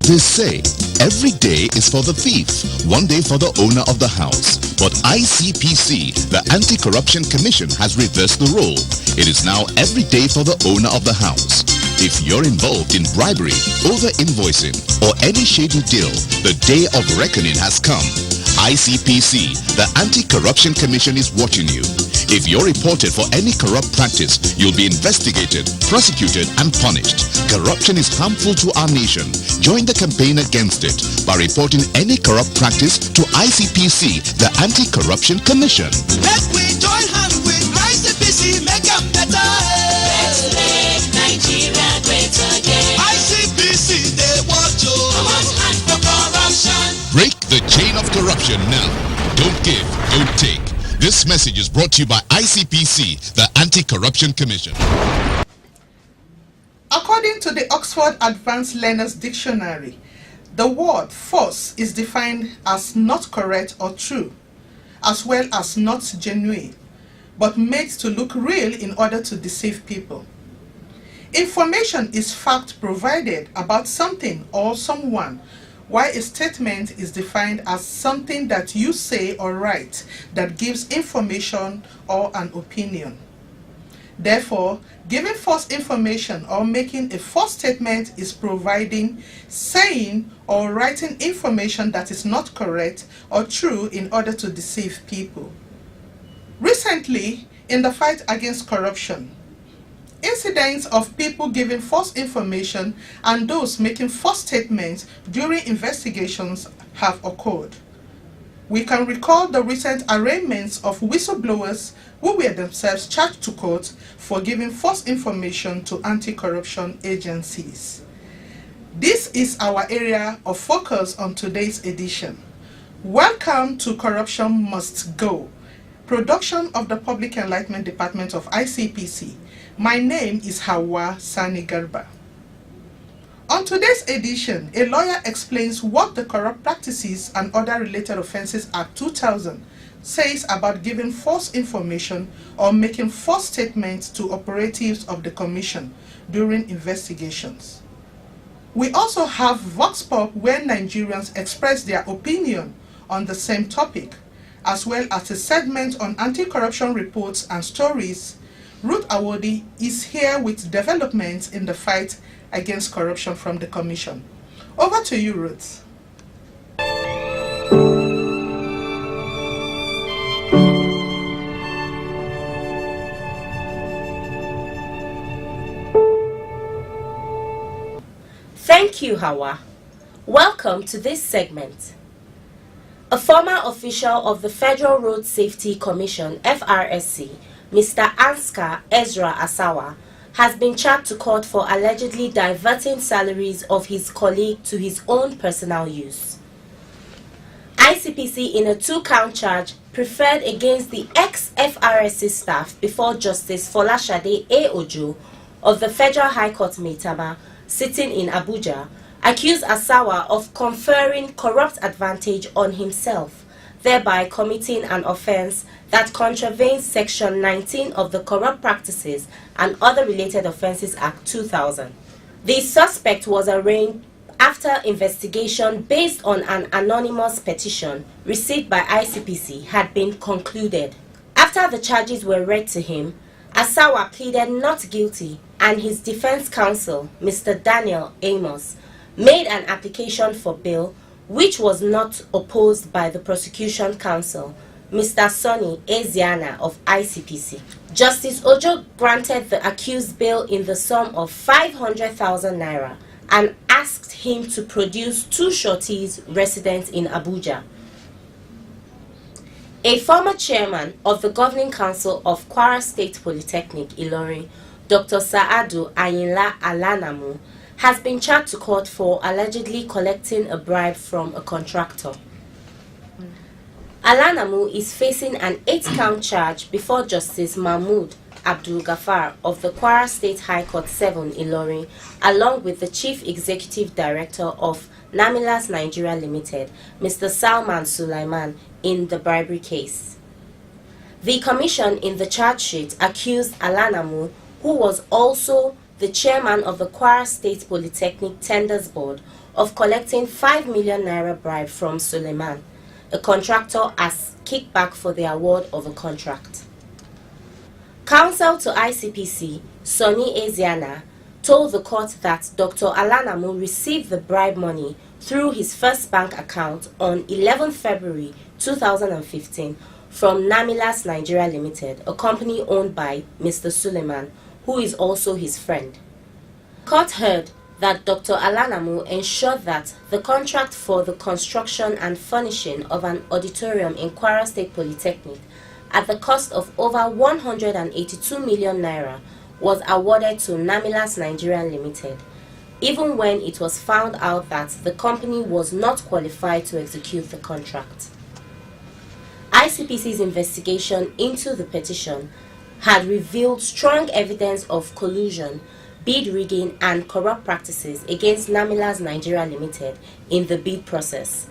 They say every day is for the thief, one day for the owner of the house. But ICPC, the Anti-Corruption Commission, has reversed the role. It is now every day for the owner of the house. If you're involved in bribery, over-invoicing, or any shady deal, the day of reckoning has come. ICPC, the Anti-Corruption Commission, is watching you. If you're reported for any corrupt practice, you'll be investigated, prosecuted, and punished. Corruption is harmful to our nation. Join the campaign against it by reporting any corrupt practice to ICPC, the Anti-Corruption Commission. Let we join hands with ICPC, make them better. Let's make Nigeria great again. ICPC, they watch you. One hand for corruption. Break the chain of corruption now. Don't give, don't take. This message is brought to you by ICPC, the Anti-Corruption Commission. According to the Oxford Advanced Learners Dictionary, the word false is defined as not correct or true, as well as not genuine, but made to look real in order to deceive people. Information is fact provided about something or someone, while a statement is defined as something that you say or write that gives information or an opinion. Therefore, giving false information or making a false statement is providing, saying, or writing information that is not correct or true in order to deceive people. Recently, in the fight against corruption, incidents of people giving false information and those making false statements during investigations have occurred. We can recall the recent arraignments of whistleblowers who were themselves charged to court for giving false information to anti-corruption agencies. This is our area of focus on today's edition. Welcome to Corruption Must Go, production of the Public Enlightenment Department of ICPC. My name is Hawa Sani Garba. On today's edition, a lawyer explains what the Corrupt Practices and Other Related Offences Act 2000 says about giving false information or making false statements to operatives of the Commission during investigations. We also have Vox Pop, where Nigerians express their opinion on the same topic, as well as a segment on anti-corruption reports and stories. Ruth Awodi is here with developments in the fight against corruption from the Commission. Over to you, Ruth. Thank you, Hawa. Welcome to this segment. A former official of the Federal Road Safety Commission, FRSC, Mr. Ansgar Ezra Asawa, has been charged to court for allegedly diverting salaries of his colleague to his own personal use. ICPC, in a 2-count charge, preferred against the ex-FRSC staff before Justice Folashade A. Ojo of the Federal High Court Maitama, sitting in Abuja, accused Asawa of conferring corrupt advantage on himself, thereby committing an offense that contravenes Section 19 of the Corrupt Practices and Other Related Offences Act 2000. The suspect was arraigned after investigation based on an anonymous petition received by ICPC had been concluded. After the charges were read to him, Asawa pleaded not guilty, and his defense counsel, Mr. Daniel Amos, made an application for bail, which was not opposed by the prosecution counsel, Mr. Sonny Eziana of ICPC. Justice Ojo granted the accused bail in the sum of 500,000 naira and asked him to produce 2 sureties resident in Abuja. A former chairman of the Governing Council of Kwara State Polytechnic, Ilorin, Dr. Saadu Ayinla Alanamu, has been charged to court for allegedly collecting a bribe from a contractor. Alanamu is facing an 8-count charge before Justice Mahmood Abdul Ghaffar of the Kwara State High Court 7 Ilorin, along with the Chief Executive Director of Namilas Nigeria Limited, Mr. Salman Sulaiman, in the bribery case. The commission in the charge sheet accused Alanamu, who was also the chairman of the Kwara State Polytechnic Tenders Board, of collecting 5 million naira bribe from Suleiman, a contractor, as kickback for the award of a contract. Counsel to ICPC, Sonny Eziana, told the court that Dr. Alanamu received the bribe money through his first bank account on 11 February 2015 from Namilas Nigeria Limited, a company owned by Mr. Suleiman, who is also his friend. Court heard that Dr. Alanamu ensured that the contract for the construction and furnishing of an auditorium in Kwara State Polytechnic at the cost of over 182 million naira was awarded to Namilas Nigeria Limited, even when it was found out that the company was not qualified to execute the contract. ICPC's investigation into the petition had revealed strong evidence of collusion, bid rigging and corrupt practices against Namilas Nigeria Limited in the bid process,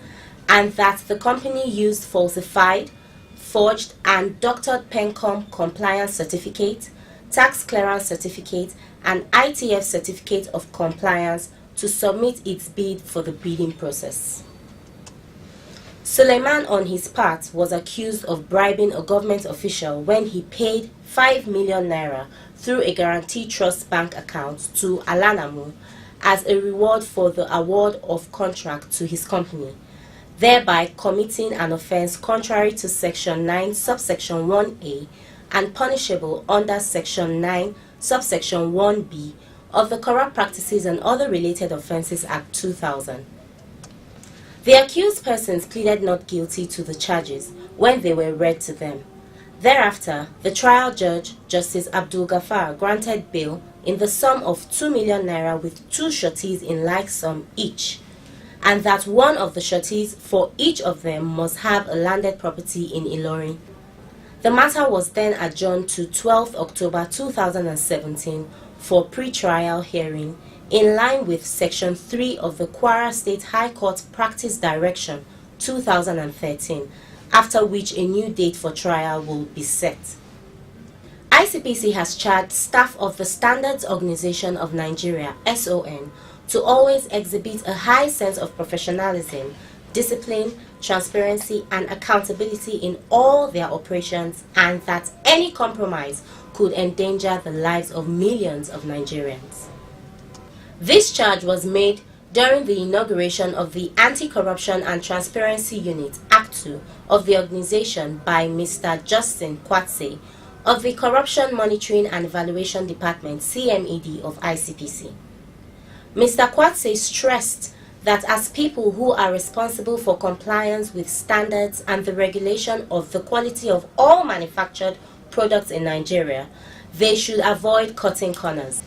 and that the company used falsified, forged and doctored PENCOM compliance certificate, tax clearance certificate and ITF certificate of compliance to submit its bid for the bidding process. Suleiman, on his part, was accused of bribing a government official when he paid 5 million naira through a guaranteed trust bank account to Alanamu as a reward for the award of contract to his company, thereby committing an offence contrary to Section 9, subsection 1A and punishable under Section 9, subsection 1B of the Corrupt Practices and Other Related Offences Act 2000. The accused persons pleaded not guilty to the charges when they were read to them. Thereafter, the trial judge, Justice Abdul Ghaffar, granted bail in the sum of 2 million naira with 2 sureties in like sum each, and that one of the sureties for each of them must have a landed property in Ilorin. The matter was then adjourned to 12th October 2017 for pre-trial hearing in line with Section 3 of the Kwara State High Court Practice Direction 2013, after which a new date for trial will be set. ICPC has charged staff of the Standards Organization of Nigeria, SON, to always exhibit a high sense of professionalism, discipline, transparency and accountability in all their operations, and that any compromise could endanger the lives of millions of Nigerians. This charge was made during the inauguration of the Anti-Corruption and Transparency Unit, Act 2, of the organization by Mr. Justin Kwatse of the Corruption Monitoring and Evaluation Department, CMED, of ICPC. Mr. Kwatse stressed that as people who are responsible for compliance with standards and the regulation of the quality of all manufactured products in Nigeria, they should avoid cutting corners.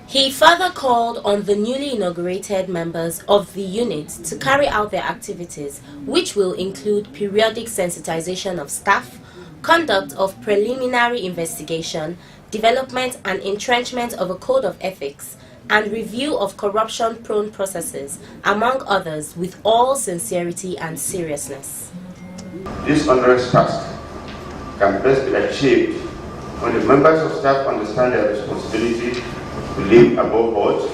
He further called on the newly inaugurated members of the unit to carry out their activities, which will include periodic sensitization of staff, conduct of preliminary investigation, development and entrenchment of a code of ethics, and review of corruption-prone processes, among others, with all sincerity and seriousness. This onerous task can best be achieved when the members of staff understand their responsibility to live above board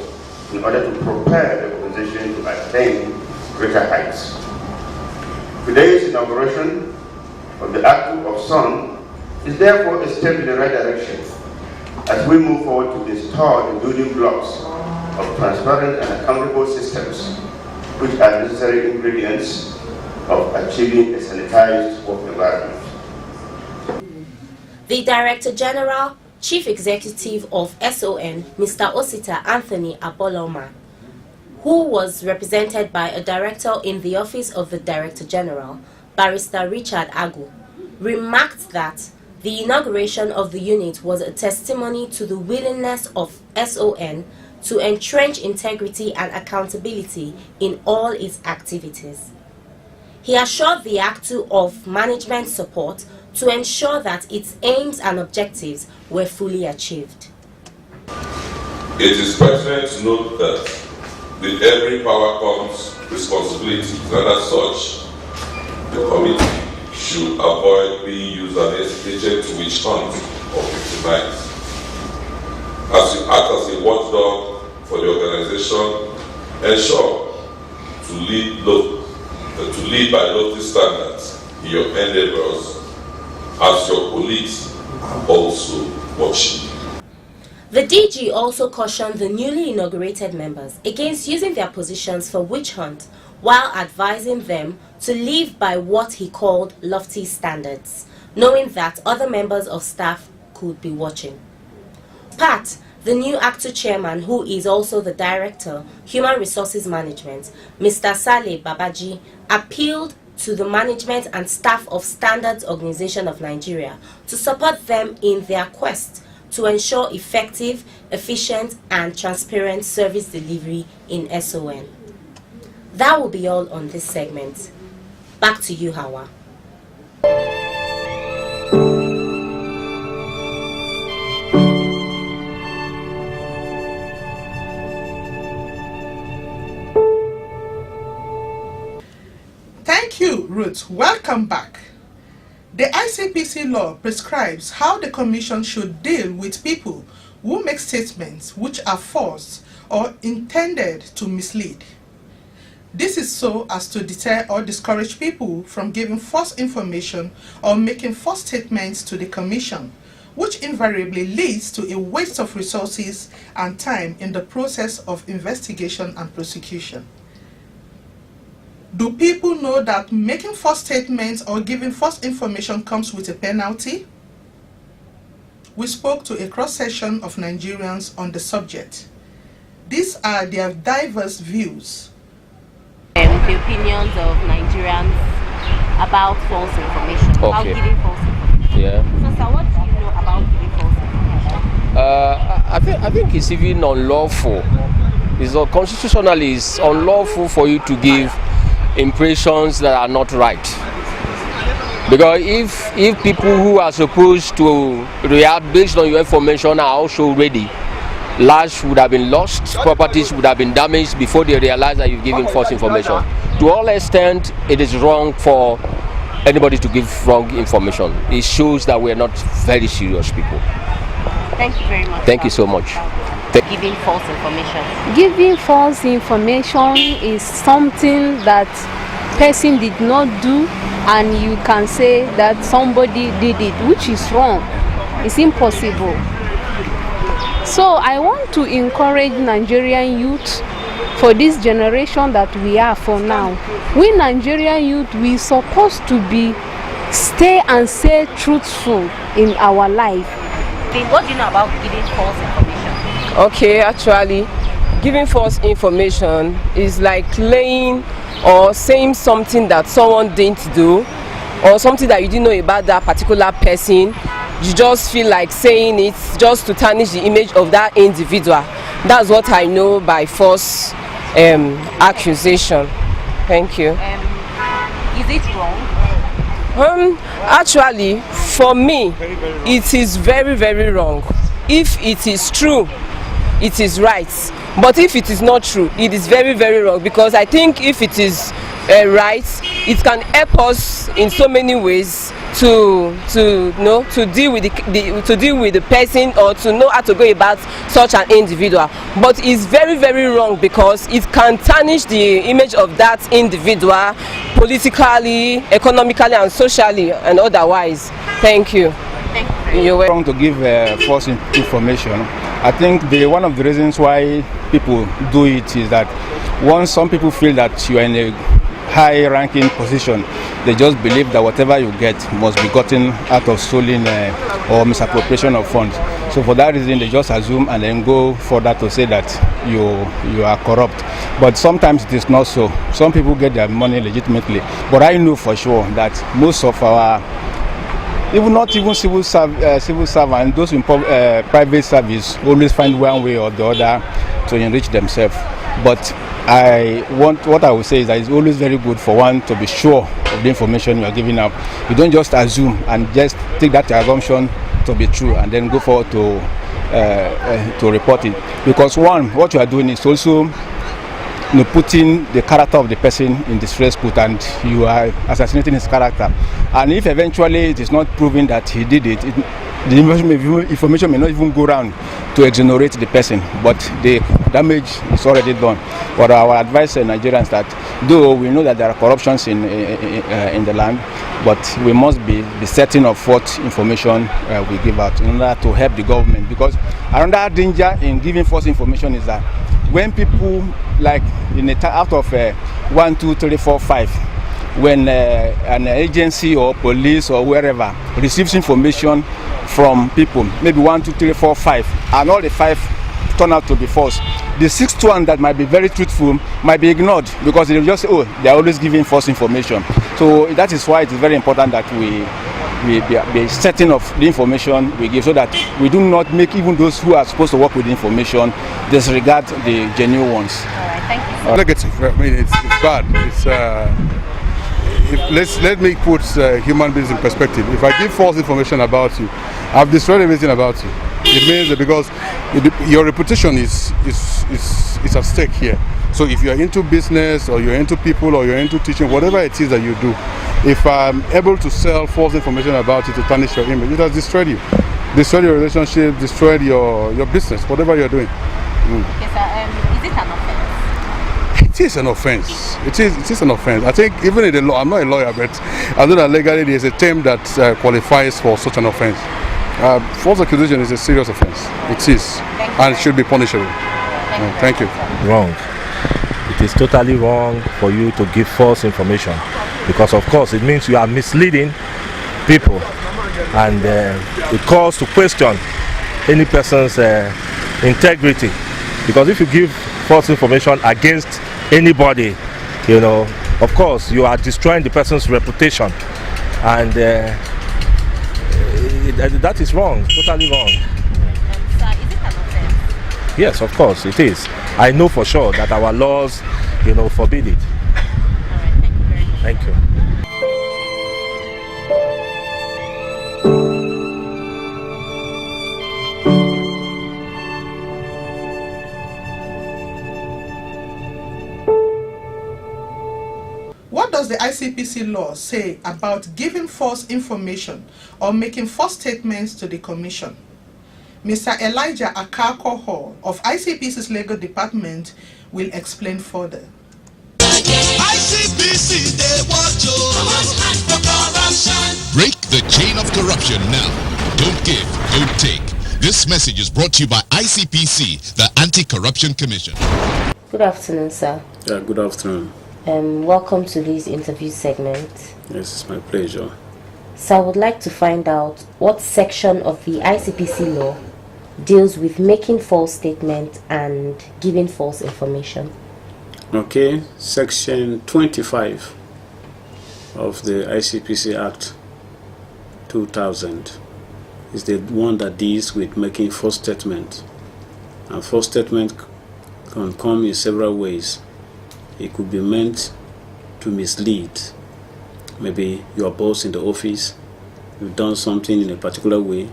in order to prepare the organization to attain greater heights. Today's inauguration of the Act 2 of SON is therefore a step in the right direction as we move forward to install the building blocks of transparent and accountable systems, which are necessary ingredients of achieving a sanitized work environment. The Director General, Chief Executive of SON, Mr. Osita Anthony Aboloma, who was represented by a director in the Office of the Director General, Barrister Richard Agu, remarked that the inauguration of the unit was a testimony to the willingness of SON to entrench integrity and accountability in all its activities. He assured the Act 2 of management support to ensure that its aims and objectives were fully achieved. It is pertinent to note that with every power comes responsibility, and as such, the committee should avoid being used as an agent to witch hunt or victimize. As you act as a watchdog for the organization, ensure live by lofty standards in your endeavors, as your colleagues are also watching. The DG also cautioned the newly inaugurated members against using their positions for witch hunt, while advising them to live by what he called lofty standards, knowing that other members of staff could be watching. Pat, the new ACTU chairman, who is also the director, Human Resources Management, Mr. Saleh Babaji, appealed to the management and staff of Standards Organization of Nigeria to support them in their quest to ensure effective, efficient, and transparent service delivery in SON. That will be all on this segment. Back to you, Hawa. Thank you, Ruth. Welcome back. The ICPC law prescribes how the Commission should deal with people who make statements which are false or intended to mislead. This is so as to deter or discourage people from giving false information or making false statements to the Commission, which invariably leads to a waste of resources and time in the process of investigation and prosecution. Do people know that making false statements or giving false information comes with a penalty? We spoke to a cross-section of Nigerians on the subject. These are their diverse views. The opinions of Nigerians about false information, about giving false information. Yeah. So, sir, what do you know about giving false information? I think it's even unlawful. It's constitutionally it's unlawful for you to give impressions that are not right. Because if people who are supposed to react based on your information are also ready, lives would have been lost, properties would have been damaged before they realize that you've given false information. To all extent, it is wrong for anybody to give wrong information. It shows that we are not very serious people. Thank you very much. Thank you so much. Giving false information. Giving false information is something that person did not do, and you can say that somebody did it, which is wrong. It's impossible. So I want to encourage Nigerian youth for this generation that we are for now. We Nigerian youth, we supposed to be stay and say truthful in our life. What do you know about giving false information? Okay, actually, giving false information is like laying or saying something that someone didn't do, or something that you didn't know about that particular person. You just feel like saying it just to tarnish the image of that individual. That's what I know by false accusation. Thank you. Is it wrong? Actually, for me, it is very, very wrong. If it is true, it is right. But if it is not true, it is very, very wrong. Because I think if it is right, it can help us in so many ways to deal with the person, or to know how to go about such an individual. But it's very, very wrong because it can tarnish the image of that individual politically, economically, and socially, and otherwise. Thank you. You're wrong to give false information. I think one of the reasons why people do it is that once some people feel that you are in a high-ranking position, they just believe that whatever you get must be gotten out of stolen or misappropriation of funds. So for that reason, they just assume and then go further to say that you are corrupt. But sometimes it is not so. Some people get their money legitimately. But I know for sure that most of our not even civil servants, those in private service always find one way or the other to enrich themselves. But what I would say is that it's always very good for one to be sure of the information you are giving out. You don't just assume and just take that assumption to be true and then go forward to report it. Because what you are doing is also putting the character of the person in distress, and you are assassinating his character. And if eventually it is not proven that he did it, the information may not even go around to exonerate the person, but the damage is already done. But our advice to Nigerians that though we know that there are corruptions in the land, but we must be certain of what information we give out in order to help the government. Because another danger in giving false information is that when people, like out of 1, 2, 3, 4, 5, when an agency or police or wherever receives information from people, maybe 1, 2, 3, 4, 5, and all the 5 turn out to be false, the 6th one that might be very truthful might be ignored because they just say, oh, they are always giving false information. So that is why it is very important that we be certain of the information we give, so that we do not make even those who are supposed to work with the information disregard the genuine ones. All right, thank you. Negative. I mean, it's bad. Let me put human beings in perspective. If I give false information about you, I've destroyed everything about you. It means that because your reputation is at stake here. So if you're into business or you're into people or you're into teaching, whatever it is that you do, if I'm able to sell false information about you to tarnish your image, it has destroyed you. Destroyed your relationship, destroyed your business, whatever you're doing. Okay, sir, is it an offense? It is an offense. It is an offense. I think even in the law, I'm not a lawyer, but I know that legally there is a term that qualifies for such an offense. False accusation is a serious offense. It is, and it should be punishable. Thank you. Wrong. It is totally wrong for you to give false information, because of course it means you are misleading people, and it calls to question any person's integrity. Because if you give false information against anybody, you know, of course you are destroying the person's reputation, and that is wrong, totally wrong. Sir, is it an offense? Yes, of course it is. I know for sure that our laws, you know, forbid it. All right, thank you very much. Thank you. What does the ICPC law say about giving false information or making false statements to the Commission? Mr. Elijah Akako Hall of ICPC's Legal Department will explain further. ICPC, they watch you. For corruption. Break the chain of corruption now. Don't give, don't take. This message is brought to you by ICPC, the Anti-Corruption Commission. Good afternoon, sir. Yeah, good afternoon. Welcome to this interview segment. Yes, it's my pleasure. So I would like to find out what section of the ICPC law deals with making false statements and giving false information. Okay, section 25 of the ICPC Act 2000 is the one that deals with making false statements. And false statement can come in several ways. It could be meant to mislead. Maybe your boss in the office, you've done something in a particular way,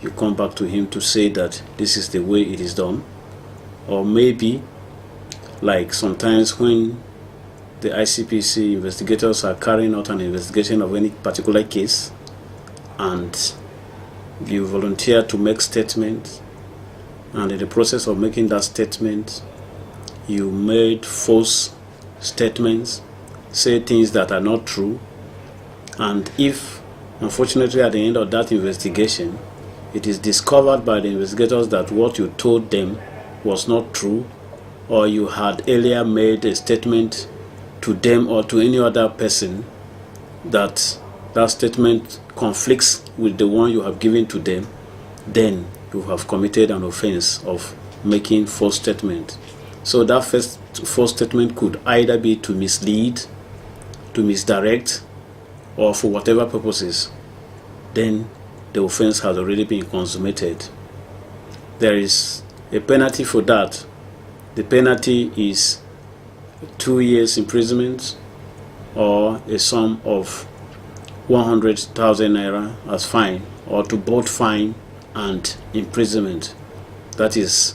you come back to him to say that this is the way it is done. Or maybe, like sometimes when the ICPC investigators are carrying out an investigation of any particular case, and you volunteer to make statements, and in the process of making that statement, you made false statements, say things that are not true, and if, unfortunately, at the end of that investigation, it is discovered by the investigators that what you told them was not true, or you had earlier made a statement to them or to any other person that that statement conflicts with the one you have given to them, then you have committed an offense of making false statement. So that first false statement could either be to mislead, to misdirect, or for whatever purposes. Then the offense has already been consummated. There is a penalty for that. The penalty is 2 years imprisonment or a sum of 100,000 naira as fine, or to both fine and imprisonment. That is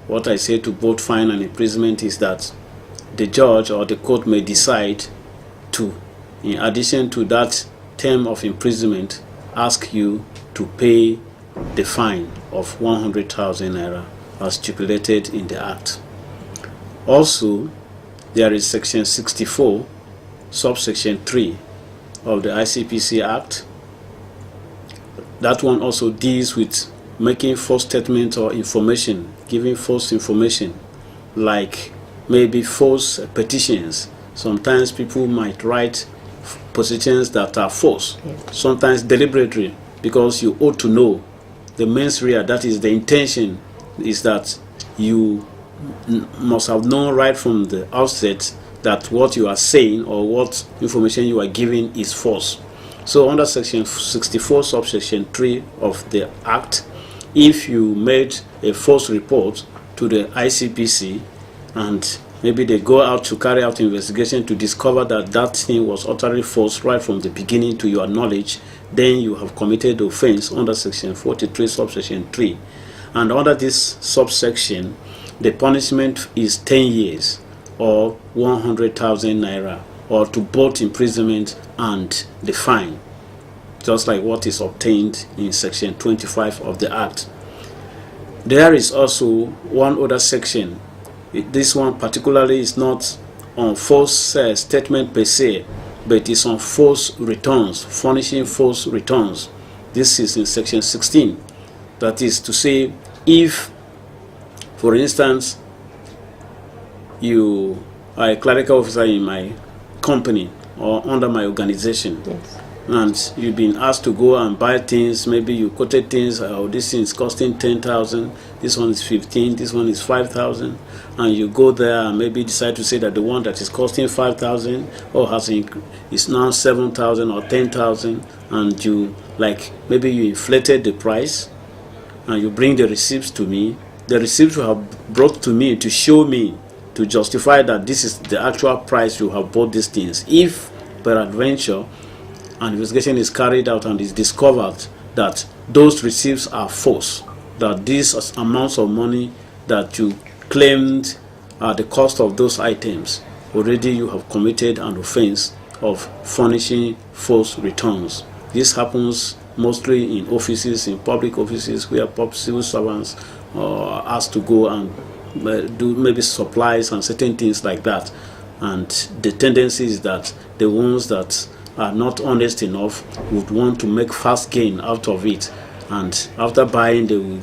what I say to both fine and imprisonment, is that the judge or the court may decide to, in addition to that term of imprisonment, ask you to pay the fine of 100,000 naira as stipulated in the Act. Also, there is Section 64, subsection 3 of the ICPC Act. That one also deals with making false statements or information, giving false information, like maybe false petitions. Sometimes people might write positions that are false, sometimes deliberately, because you ought to know the mens rea, that is the intention, is that you must have known right from the outset that what you are saying or what information you are giving is false. So under Section 64, subsection 3 of the Act, if you made a false report to the ICPC and maybe they go out to carry out investigation to discover that that thing was utterly false right from the beginning to your knowledge, then you have committed offense under Section 43, subsection 3. And under this subsection, the punishment is 10 years or 100,000 naira, or to both imprisonment and the fine, just like what is obtained in Section 25 of the Act. There is also one other section. This one particularly is not on false statement per se, but it's on false returns, furnishing false returns. This is in Section 16. That is to say, if, for instance, you are a clerical officer in my company or under my organization, and you've been asked to go and buy things, maybe you quoted things, oh, this thing is costing 10,000, this one is 15, this one is 5,000, and you go there and maybe decide to say that the one that is costing 5,000 or is now 7,000 or 10,000, and you, like, maybe you inflated the price, and you bring the receipts to me. The receipts you have brought to me to show me, to justify that this is the actual price you have bought these things. If peradventure an investigation is carried out and is discovered that those receipts are false, that these amounts of money that you claimed are the cost of those items, already you have committed an offense of furnishing false returns. This happens mostly in offices, in public offices, where civil servants are asked to go and do maybe supplies and certain things like that. And the tendency is that the ones that are not honest enough would want to make fast gain out of it, and after buying they will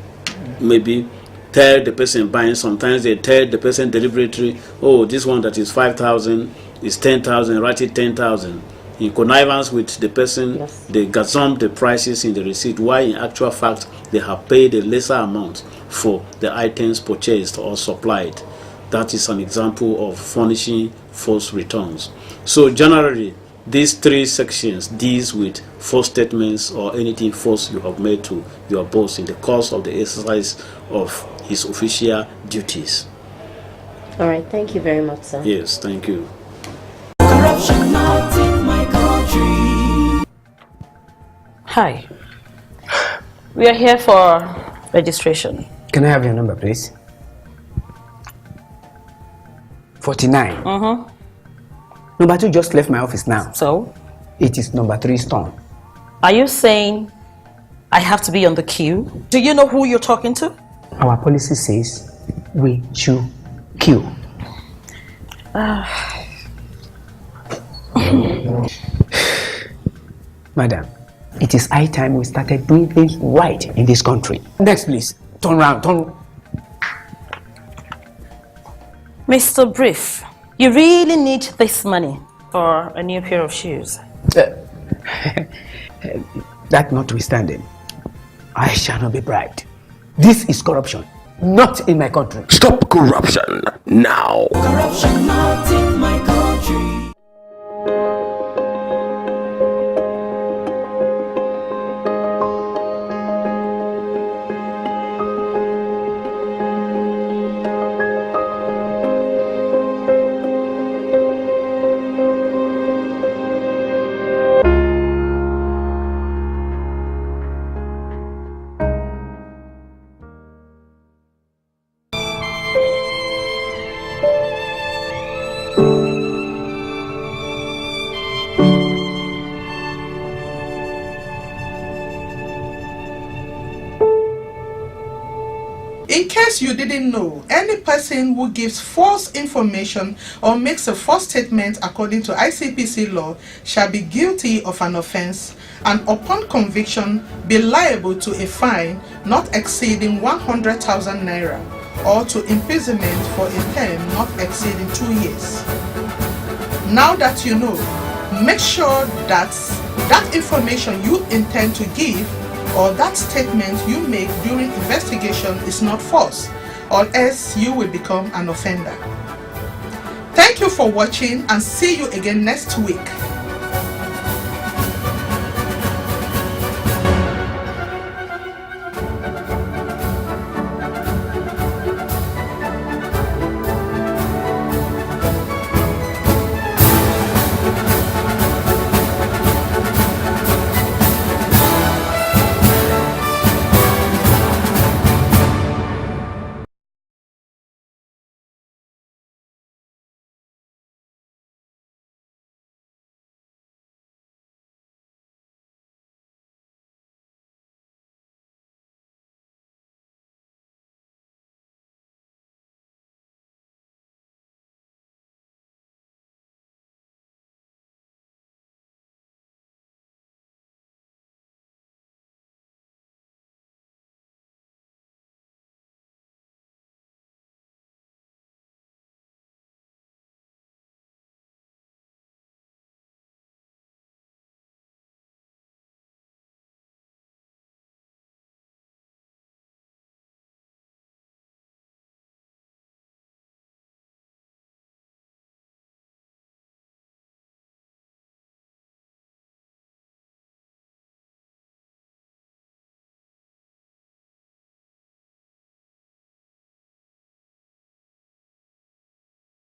maybe tell the person buying, sometimes they tell the person deliberately, oh, this one that is 5,000 is 10,000, write it 10,000. In connivance with the person, they gazump the prices in the receipt, while in actual fact they have paid a lesser amount for the items purchased or supplied. That is an example of furnishing false returns. So generally, these three sections deals with false statements or anything false you have made to your boss in the course of the exercise of his official duties. All right, thank you very much, sir. Yes, thank you. Corruption not in my country. Hi. We are here for registration. Can I have your number, please? 49. Number 2 just left my office now. So? It is number 3 Stone. Are you saying I have to be on the queue? Do you know who you're talking to? Our policy says we should queue. Madam, it is high time we started doing things right in this country. Next, please. Turn around. Turn. Mr. Brief, you really need this money for a new pair of shoes. That notwithstanding, I shall not be bribed. This is corruption, not in my country. Stop corruption now. Corruption not in my country. case you didn't know, any person who gives false information or makes a false statement according to ICPC law shall be guilty of an offense and upon conviction be liable to a fine not exceeding 100,000 naira or to imprisonment for a term not exceeding 2 years. Now that you know, make sure that that information you intend to give or that statement you make during investigation is not false, or else you will become an offender. Thank you for watching and see you again next week.